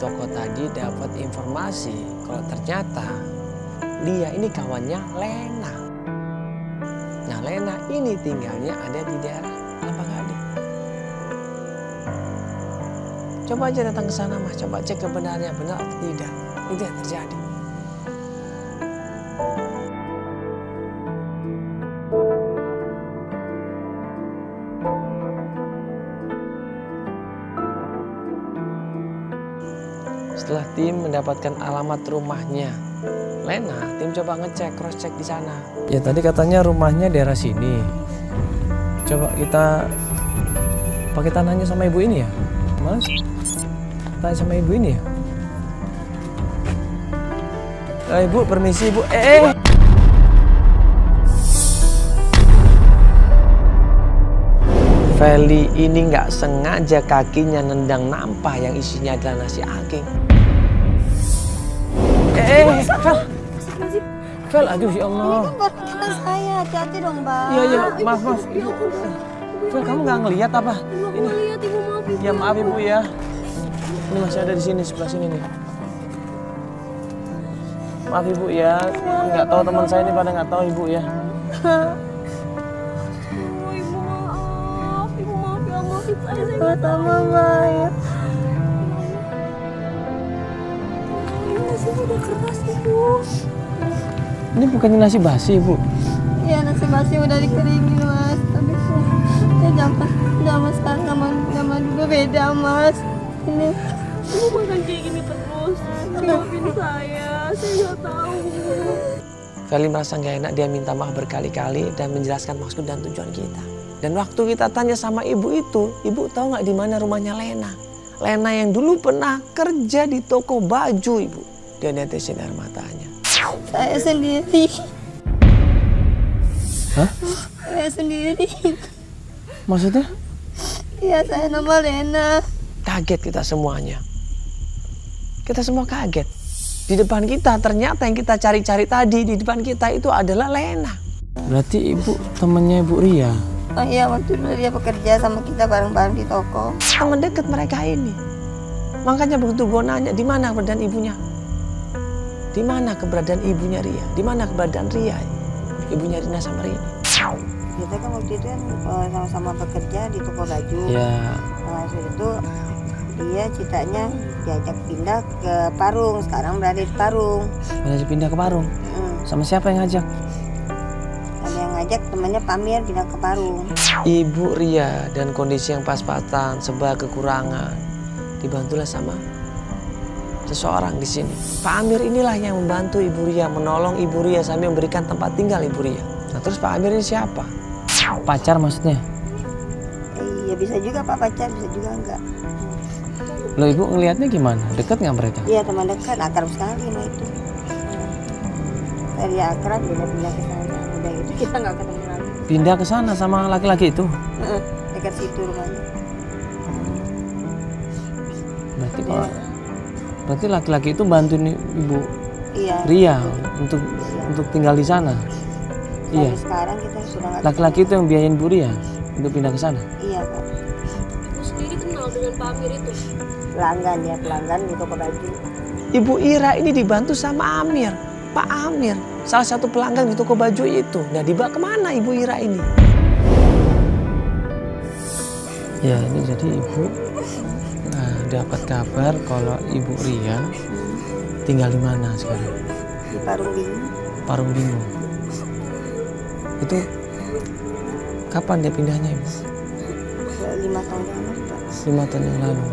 toko tadi dapat informasi kalau ternyata Lia ini kawannya Lena. Nah, Lena ini tinggalnya ada di daerah Kelapa Gading. Coba aja datang ke sana, Mas. Coba cek kebenarannya benar atau tidak. Itu yang terjadi. Setelah tim mendapatkan alamat rumahnya Lena, tim coba ngecek, cross check di sana. Ya tadi katanya rumahnya daerah sini. Coba kita pakai tanahnya sama ibu ini ya, Mas. Tanya sama ibu ini ya. Ibu, permisi ibu. Feli ini nggak sengaja kakinya nendang nampah yang isinya adalah nasi aking. Fel, aduh ya Allah. Ini kan baru kena saya, hati-hati dong Bang. Iya, maaf. Fel, kamu nggak ngelihat apa? Ini. Lihat ibu, maaf ibu. Ya maaf ibu ya. Ini masih ada di sini, sebelah sini nih. Maaf ibu ya, nggak tahu teman saya ini pada nggak tahu ibu ya. Ibu maaf ya, maafin saya nggak tahu Mama ya. Ini nasi udah keras ibu. Ini bukannya nasi basi ibu. Iya nasi basi udah dikeringin Mas, tapi ya zaman sekarang zaman dulu beda Mas. Ini Ibu makan kayak gini terus. Maafin saya nggak tahu. Feli merasa nggak enak, dia minta maaf berkali-kali dan menjelaskan maksud dan tujuan kita. Dan waktu kita tanya sama ibu itu, ibu tahu nggak di mana rumahnya Lena? Lena yang dulu pernah kerja di toko baju ibu. Dia netesin air matanya. saya sendiri. Hah? Saya sendiri. Maksudnya? Iya saya nama Lena. Kaget kita semuanya. Kita semua kaget. Di depan kita ternyata yang kita cari-cari tadi di depan kita itu adalah Lena. Berarti ibu temannya Ibu Ria? Oh iya waktu dulu dia bekerja sama kita bareng-bareng di toko. Teman dekat mereka ini. Makanya begitu gue nanya di mana keberadaan ibunya? Di mana keberadaan ibunya Ria? Di mana keberadaan Ria? Ibunya Rina sama Rini. Kita kan waktu itu kan sama-sama bekerja di toko baju. Ya, Nah sudah itu dia ceritanya diajak pindah ke Parung. Sekarang berada di Parung. udah pindah ke Parung. Sama siapa yang ngajak? Ada yang ngajak temannya Pamir pindah ke Parung. Ibu Ria dan kondisi yang pas-pasan, serba kekurangan. Dibantulah sama seseorang di sini. Pak Amir inilah yang membantu Ibu Ria, menolong Ibu Ria sambil memberikan tempat tinggal Ibu Ria. Nah terus Pak Amir ini siapa? Pacar maksudnya? Iya bisa juga Pak pacar, bisa juga enggak. Loh ibu ngelihatnya gimana? Dekat nggak mereka? Iya teman dekat, akrab sekali sama itu. Dari akrab dia pindah ke sana. Udah gitu kita nggak ketemu lagi. Pindah ke sana sama laki-laki itu? Dekat situ rumahnya. Berarti laki-laki itu bantu Ibu Iya. Ria untuk tinggal di sana. Sampai Iya. sekarang kita sudah nggak. Laki-laki itu yang biayain Bu Ria untuk pindah ke sana. Iya Pak. Ibu sendiri kenal dengan Pak Amir itu. Pelanggan ya, pelanggan di toko baju. Ibu Ira ini dibantu sama Amir, Pak Amir, salah satu pelanggan di toko baju itu. Nah dibawa kemana Ibu Ira ini? Ya ini jadi Ibu dapat kabar kalau Ibu Ria tinggal di mana sekarang? Di Parung Bingung. Parung Bingung. Itu kapan dia pindahnya Ibu? 5 tahun yang lalu Pak. 5 tahun yang lalu.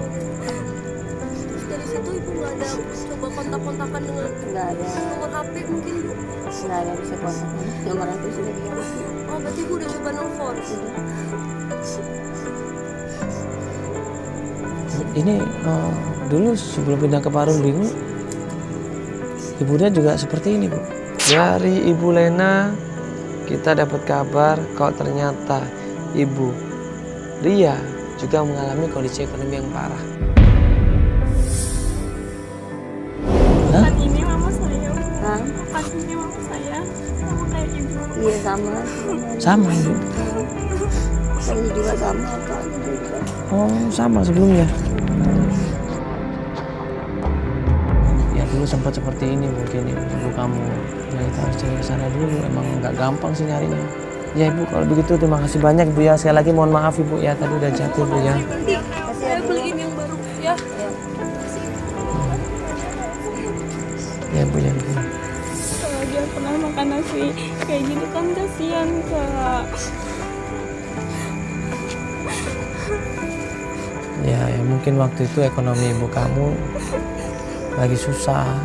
Dari situ ibu nggak ada coba kontak-kontakan dengan Nggak ada, nomor HP mungkin bu. nggak ada bisa kontak. Nomor itu sudah diganti. Oh berarti ibu udah coba nelfon. Ini dulu sebelum pindah ke Parung Bingung, Ibu Ria juga seperti ini Bu. Dari Ibu Lena kita dapat kabar kalau ternyata Ibu Ria juga mengalami kondisi ekonomi yang parah. Hah? Kan ini mama saya. Hah? Kan ini mama saya sama kayak ibu. Iya sama. Sama Ibu. Saya juga sama Pak. Oh sama sebelumnya. dulu sempat seperti ini mungkin ibu kamu. Ya kita harus cari sana dulu, emang nggak gampang sih nyarinya. Ya ibu, kalau begitu terima kasih banyak ibu ya. Sekali lagi mohon maaf ibu ya, tadi udah jatuh ibu ya. Nanti saya beliin yang baru ya. Ya ibu ya ibu. Kalau dia pernah makan nasi kayak gini kan kasihan Kak. Ya mungkin waktu itu ekonomi ibu kamu lagi susah.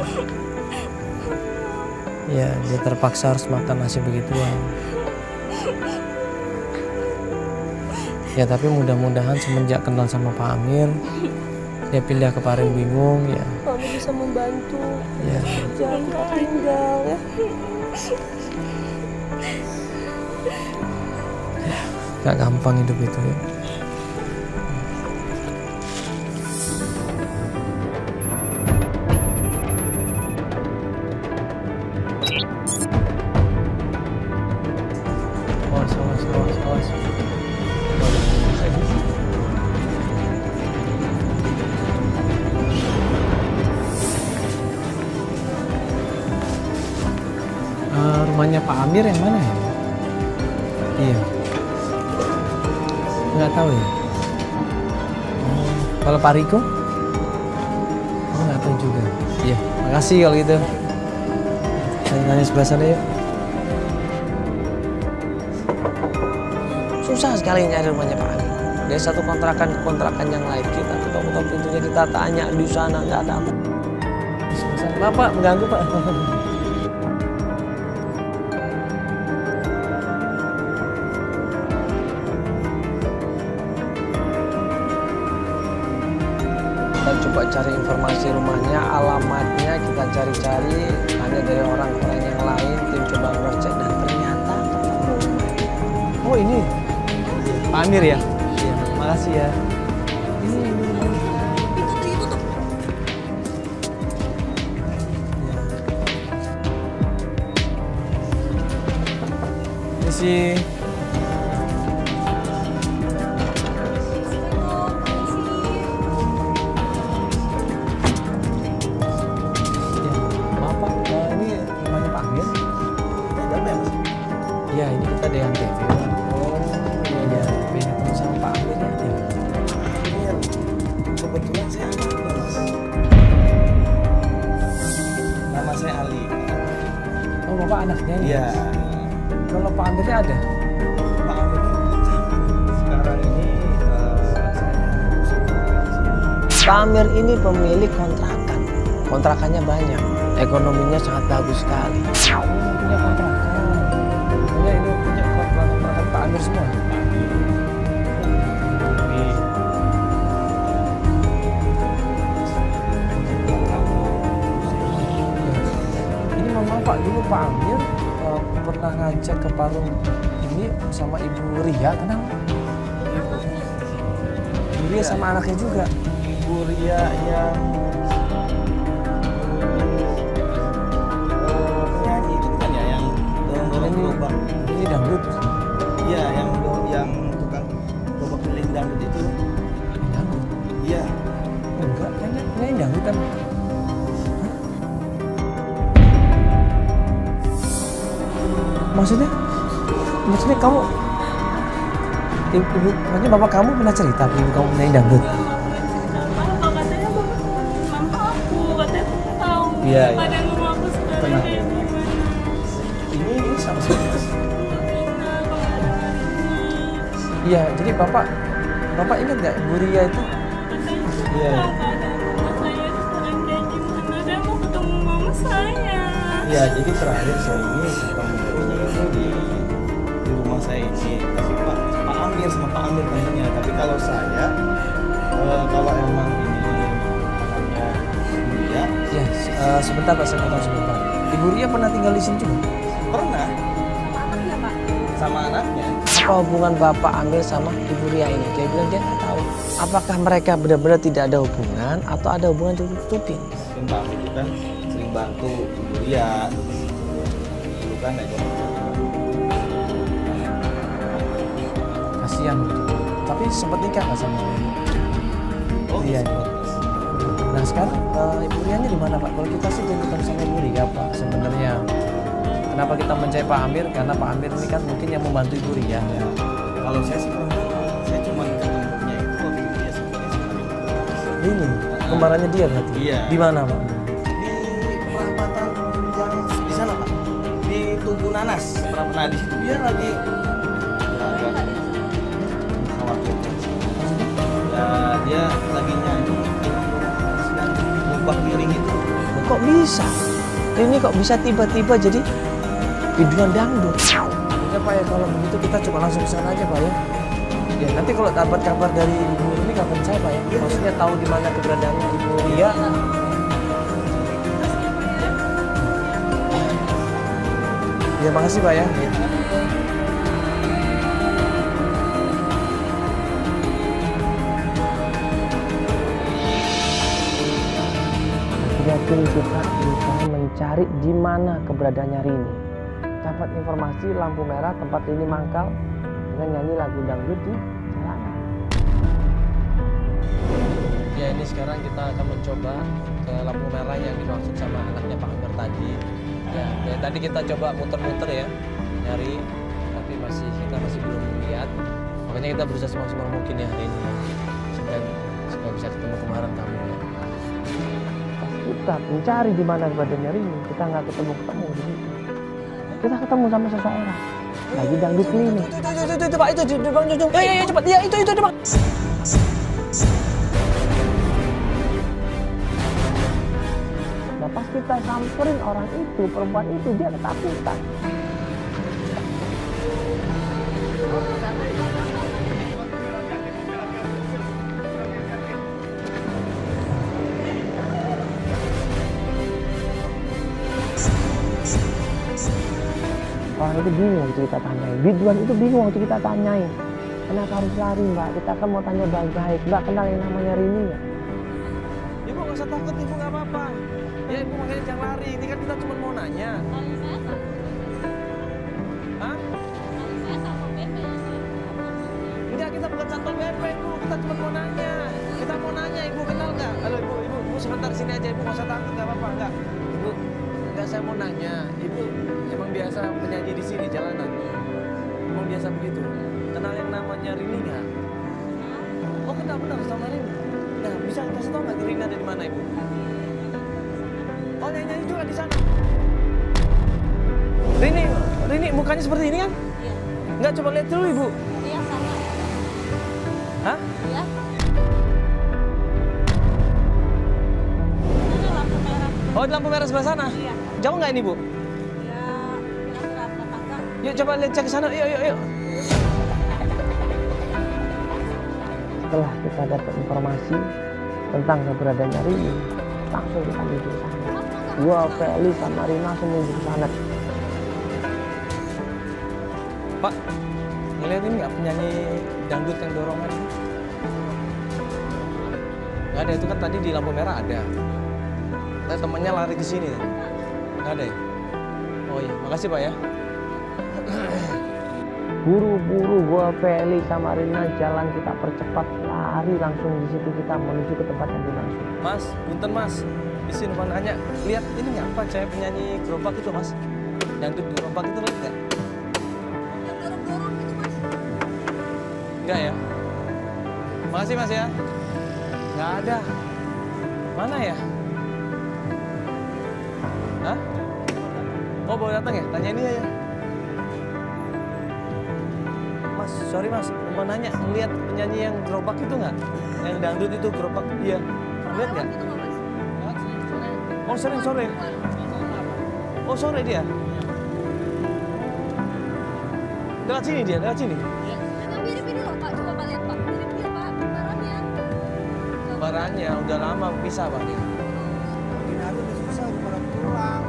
Ya dia terpaksa harus makan nasi begituan. Ya tapi mudah-mudahan semenjak kenal sama Pak Amir, dia pindah ke Parung Bingung ya. Kamu bisa membantu. Ya Jangan Kak tinggal ya. gak gampang hidup itu ya. Awas. Rumahnya Pak Amir yang mana ya? Iya. Nggak tahu ya. Kalau Pak Riko? Oh nggak tahu juga. Iya. Makasih kalau gitu. Saya nanya sebelah sana yuk. Susah sekali nyari rumahnya Pak Amir. Dari satu kontrakan ke kontrakan yang lain, kita ketok-ketok pintunya, kita tanya di sana nggak ada apa. Bapak mengganggu Pak. Kita coba cari informasi rumahnya, alamatnya kita cari-cari, tanya dari orang-orang yang lain, tim coba cross-check dan ternyata oh ini Pak Amir ya? Iya, makasih ya. Ini Ditutup. ini sih maaf Pak, ini rumahnya Pak Amir. Iya, ini kita ada yang TV. Oh, iya, pengen ketemu sama Pak Amir ya. Ini kebetulan saya anaknya mas. Nama saya Ali. Oh, Bapak anaknya ini? Iya. Kalau Pak Amirnya ada? Pak Amir sekarang ini Pak Amir ini pemilik kontrakan. Kontrakannya banyak. Ekonominya sangat bagus sekali. Oh, punya kontrakan. Ini punya kontrakan Pak Amir semua. Ini memang Pak dulu Pak Amir pernah ngajak ke Parung ini sama Ibu Ria, kenal? Ibu Ria sama anaknya juga. Ibu Ria yang penyanyi itu kan ya, yang dorong gerobak. Ini dangdut. Iya, yang tukang gerobak keliling dangdut itu. Ini dangdut. Iya. Enggak, kayaknya ini dangdut kan. Maksudnya kamu ibu, maksudnya bapak kamu pernah cerita ibu kamu penyanyi dangdut? Apa katanya mama aku katanya aku tahu. Iya, iya. Pada rumah aku sekarang Tenang. kayak gimana. Ini sama siapa mas? Iya, jadi bapak ingat nggak Bu Ria itu? Iya. Keadaan rumah saya sekarang kayak gimana. Saya mau ketemu mama saya. Iya, jadi terakhir saya ini suka menghubungi itu di rumah saya ini. Tapi Pak Amir sama Pak Amir banyak. Tapi kalau saya, kalau emang ini namanya Ria, Ya, sebentar Pak, saya potong sebentar. Ibu Ria pernah tinggal di sini juga? pernah Anaknya Pak. sama anaknya. Apa hubungan Bapak Amir sama Ibu Ria ini? Dia bilang dia nggak tahu. Apakah mereka benar-benar tidak ada hubungan atau ada hubungan ditutup-tutupin? Mungkin Pak Amir itu kan sering bantu Ibu Ria. Dulu kan ekonomi. Kasihan. Tapi sempat nikah nggak sama dia? Oh Iya. iya. Nah sekarang Ibu Rianya di mana Pak? Kalau kita sih tuntutan sama Ibu Ria Pak sebenarnya. Kenapa kita mencari Pak Amir? Karena Pak Amir ini kan mungkin yang membantu Ibu Ria. Ya. Kalau saya sih kurang tahu. Saya cuma ketemunya itu waktu dia sebenarnya. Ini kembarannya dia berarti? Iya. Di mana Pak? Di perempatan yang di sana Pak, di Tugu Nanas. Nah di situ dia lagi agak khawatir. Ya dia lagi nyanyi sedang ngubah piring itu. Kok bisa? Ini kok bisa tiba-tiba jadi biduan dangdut? Ya Pak ya kalau begitu kita coba langsung ke sana aja Pak ya. Ya nanti kalau dapat kabar dari Ibu ini kapan saya Pak ya? Maksudnya tahu di mana keberadaannya Ibu Ria. Ya makasih Pak ya. Yakin kita berusaha mencari di mana keberadaannya Rini. Dapat informasi lampu merah tempat Rini mangkal dengan nyanyi lagu dangdut di jalanan. Ya ini sekarang kita akan mencoba ke lampu merah yang dimaksud sama anaknya Pak Amir tadi. Ya tadi kita coba muter-muter ya nyari, tapi kita masih belum lihat. Makanya kita berusaha semaksimal mungkin ya hari ini supaya bisa ketemu kemarin kamu ya. Kita mencari di mana keberadaannya Rini, kita nggak ketemu di situ. Kita ketemu sama seseorang lagi dangdut klinik. Itu Pak, itu Bang Jujung. Ya cepat, ya itu Bang. Nah pas kita samperin orang itu, perempuan itu dia ketakutan. Orang itu bingung waktu kita tanyain, biduan itu bingung waktu kita tanyain. Kenapa harus lari Mbak? Kita kan mau tanya baik-baik. Mbak kenal yang namanya Rini ya? Ibu nggak usah takut, Ibu nggak apa-apa. Ya Ibu makanya jangan lari, ini kan kita cuma mau nanya. Hah? Enggak, kita bukan satpol PP Ibu, kita cuma mau nanya. Kita mau nanya, Ibu kenal nggak? Halo Ibu sebentar sini aja, Ibu nggak usah takut, nggak apa-apa, enggak. Ibu, enggak saya mau nanya, Ibu emang biasa menyanyi di sini jalanan? Emang biasa begitu? Kenal yang namanya Rini nggak? Oh kenal benar sama Rini. Nah bisa kasih tahu nggak Rini ada di mana Ibu? Oh nyanyi juga di sana. Rini mukanya seperti ini kan? Iya. Nggak coba lihat dulu Ibu. Iya sama. Hah? Iya. Mana lampu merah? Oh di lampu merah sebelah sana. Iya. Jauh nggak ini Bu? Ya kira-kira tetangga. Yuk coba lihat cek ke sana. Yuk. Setelah kita dapat informasi tentang keberadaannya Rini, langsung kita menuju ke sana. Gua, Feli, sama Rina langsung menuju ke sana. Pak, ngeliatin nggak penyanyi dangdut yang dorongan? Nggak ada, itu kan tadi di lampu merah ada. Tapi temennya lari ke sini. Nggak ada ya? Oh iya, makasih Pak ya. Buru-buru gua, Feli, sama Rina jalan kita percepat, lari langsung di situ kita menuju ke tempat yang dimaksud. Mas, punten Mas, di sini mau nanya, lihat ini nggak apa cewek penyanyi gerobak itu Mas? Yang di gerobak itu lihat nggak? Yang dorong-dorong itu Mas. Enggak ya? Makasih Mas ya. Nggak ada. Mana ya? Hah? Oh baru datang ya? Tanya ini ya. Mas, sorry Mas, mau nanya, lihat penyanyi yang gerobak itu nggak? Yang dangdut itu gerobak, iya. Lihat nggak? Itu nggak Mas? Oh sering sore. Oh sore dia. Dekat sini dia, dekat sini. Emang mirip ini loh Pak, coba Pak lihat Pak. Mirip dia Pak, barangnya. Barangnya udah lama pisah Pak. Ini aku udah susah udah pada pulang.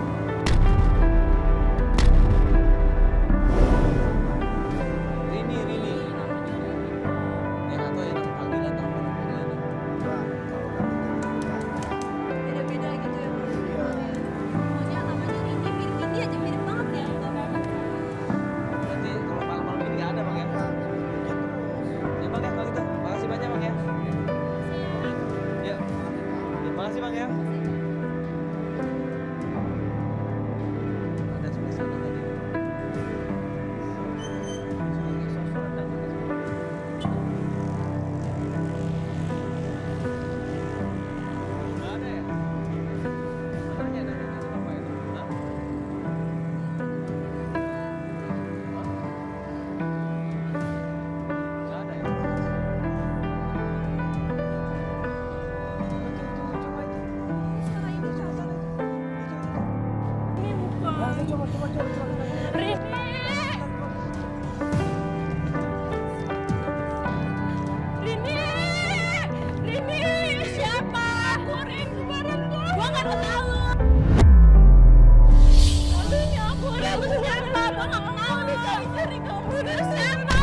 Rini. Ya nggak tahu ya nama panggilan atau apa namanya ini. Beda-beda gitu ya Mas. Pokoknya namanya Rini, mirip ini aja mirip banget ya. Berarti kalau malam-malam ini nggak ada Bang ya? Ya Bang ya, kalau gitu. Makasih banyak Bang ya. Ya, makasih Bang. Rini, siapa? Aku Rin, kemarin gua nggak kenal. Aduhnya aku Rin, lu siapa? Gua nggak kenal lu, cari kamu. Lu siapa?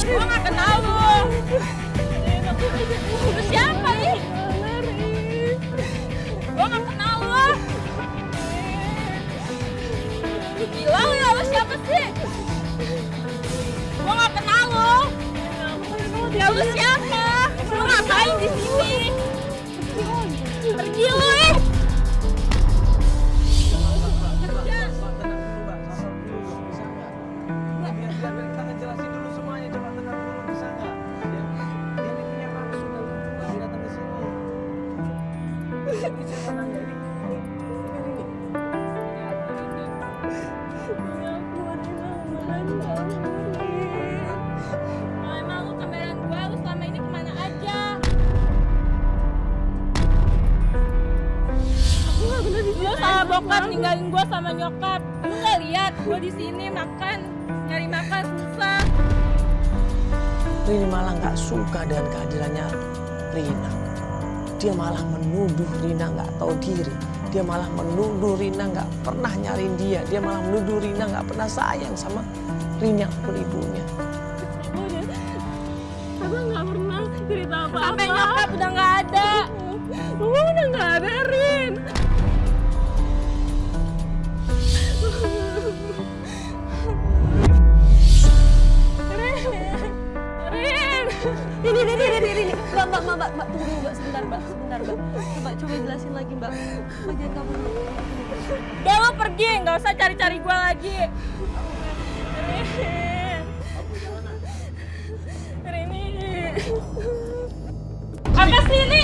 Gua nggak kenal lu. Lu siapa nih? Gua nggak kenal lu. Lu bilang ya lu siapa sih? Gua nggak kenal lu. Ya lu siapa? Lu ngapain di sini? Pergi lu ih! Emang lu kembaran gua, lu selama ini kemana aja? Lu salah bokap ninggalin gua sama nyokap. Lu nggak lihat gua di sini makan, nyari makan susah. Rini malah nggak suka dengan kehadirannya Rina. Dia malah menuduh Rina nggak tahu diri. Dia malah menuduh Rina nggak pernah nyariin dia. Dia malah menuduh Rina nggak pernah sayang sama Rina pun ibunya. Abang nggak pernah cerita apa-apa. Sampai nyokap udah nggak ada. Mama udah nggak ada, Rin. Rin. Ini. Mbak, tunggu dulu, Mbak. Sebentar, Mbak. Mbak, coba jelasin lagi, Mbak. Mbak, jangan kabur, Mbak. Udah lo pergi, nggak usah cari-cari gua lagi. Rini. Apa sih ini?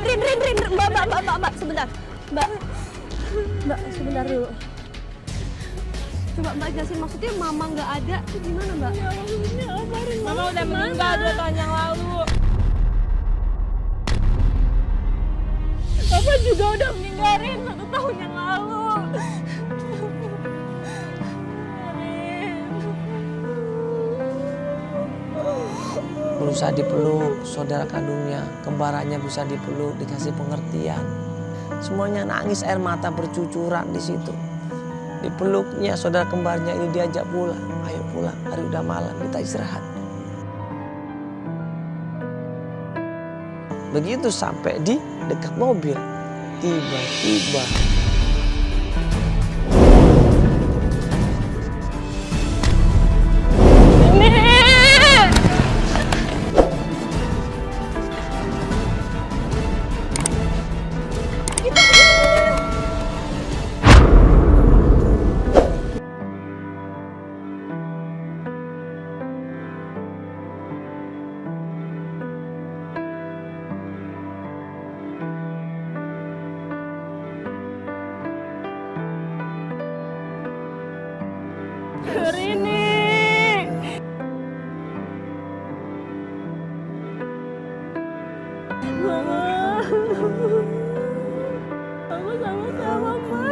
Rin, Mbak, sebentar. Mbak, sebentar dulu. Coba Mbak jelasin, maksudnya Mama nggak ada, itu gimana, Mbak? Mama udah meninggal 2 tahun yang lalu. Papa juga udah meninggalin 1 tahun yang lalu. Berusaha dipeluk, saudara kandungnya, kembarannya berusaha dipeluk, dikasih pengertian. Semuanya nangis, air mata bercucuran di situ. Dipeluknya saudara kembarnya ini diajak pulang. Ayo pulang, hari udah malam, kita istirahat. Begitu sampai di dekat mobil, tiba-tiba Rini. Mama. Aku sama-sama, Ma.